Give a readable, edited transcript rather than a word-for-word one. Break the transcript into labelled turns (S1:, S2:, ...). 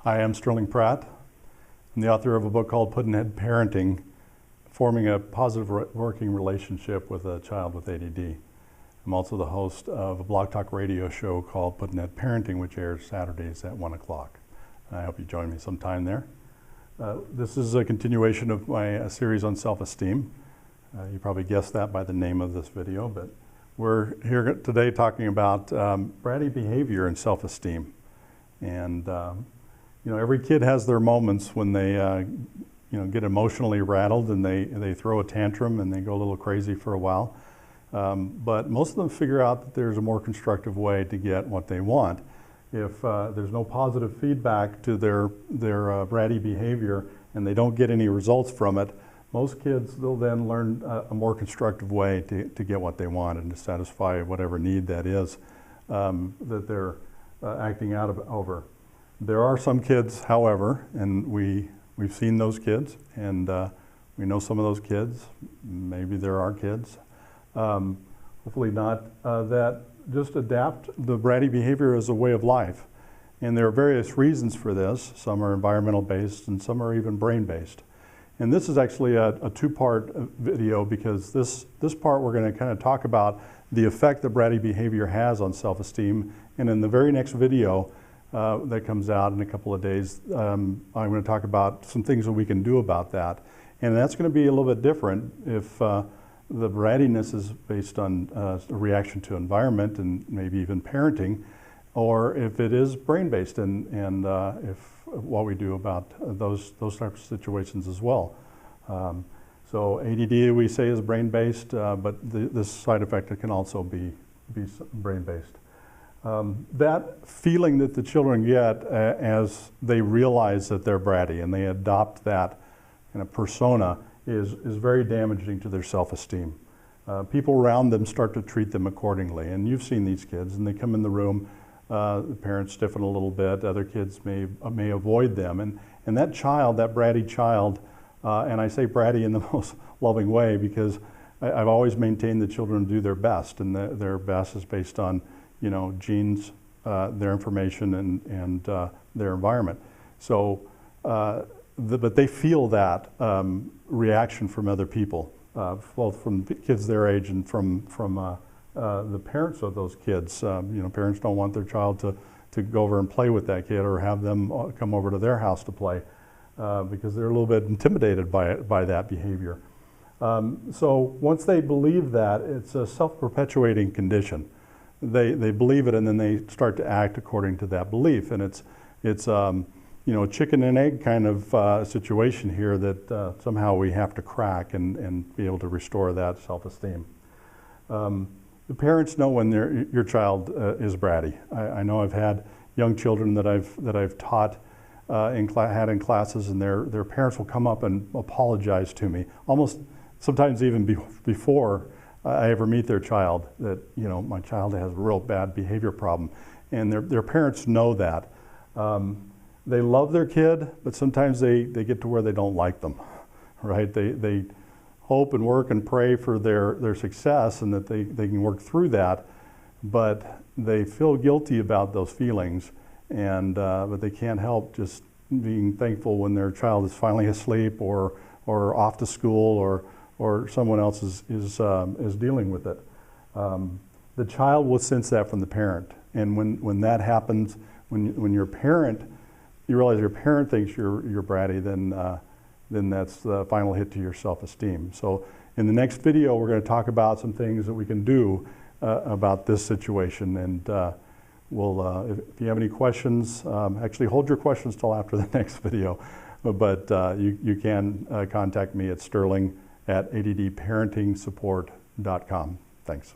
S1: Hi, I'm Sterling Pratt. I'm the author of a book called Putting Ahead Parenting, Forming a Positive Working Relationship with a Child with ADD. I'm also the host of a Blog Talk radio show called Putting Ahead Parenting, which airs Saturdays at 1 o'clock. I hope you join me sometime there. This is a continuation of my series on self-esteem. You probably guessed that by the name of this video, but we're here today talking about bratty behavior and self-esteem. And every kid has their moments when they get emotionally rattled and they throw a tantrum and they go a little crazy for a while. But most of them figure out that there's a more constructive way to get what they want. If there's no positive feedback to their bratty behavior and they don't get any results from it, most kids will then learn a more constructive way to get what they want and to satisfy whatever need that is that they're acting out over. There are some kids, however, and we've seen those kids, and we know some of those kids. Maybe there are kids, hopefully not, that just adapt the bratty behavior as a way of life. And there are various reasons for this. Some are environmental based and some are even brain based. And this is actually a two-part video because this part we're going to kind of talk about the effect that bratty behavior has on self-esteem. And in the very next video that comes out in a couple of days, I'm going to talk about some things that we can do about that. And that's going to be a little bit different if the brattiness is based on a reaction to environment and maybe even parenting, or if it is brain-based and if what we do about those types of situations as well. So ADD we say is brain-based, but this side effect can also be brain-based. That feeling that the children get as they realize that they're bratty and they adopt that kind of persona is very damaging to their self-esteem. People around them start to treat them accordingly, and you've seen these kids, and they come in the room, the parents stiffen a little bit, other kids may avoid them, and that child, that bratty child, and I say bratty in the most loving way because I've always maintained that children do their best, and their best is based on genes, their information, and their environment. So, but they feel that reaction from other people, both from kids their age and from the parents of those kids. Parents don't want their child to go over and play with that kid or have them come over to their house to play because they're a little bit intimidated by that behavior. So once they believe that, it's a self-perpetuating condition. They believe it and then they start to act according to that belief, and it's a chicken and egg kind of situation here that somehow we have to crack and be able to restore that self-esteem. The parents know when your child is bratty. I know I've had young children that I've taught had in classes, and their parents will come up and apologize to me, almost sometimes even before I ever meet their child, that my child has a real bad behavior problem, and their parents know that. They love their kid, but sometimes they get to where they don't like them, right? They hope and work and pray for their success and that they can work through that, but they feel guilty about those feelings, and but they can't help just being thankful when their child is finally asleep or off to school or someone else is dealing with it. The child will sense that from the parent, and when that happens, when your parent, you realize your parent thinks you're bratty, then that's the final hit to your self-esteem. So in the next video, we're going to talk about some things that we can do about this situation, and if you have any questions, actually hold your questions till after the next video, but you can contact me at sterling@addparentingsupport.com. Thanks.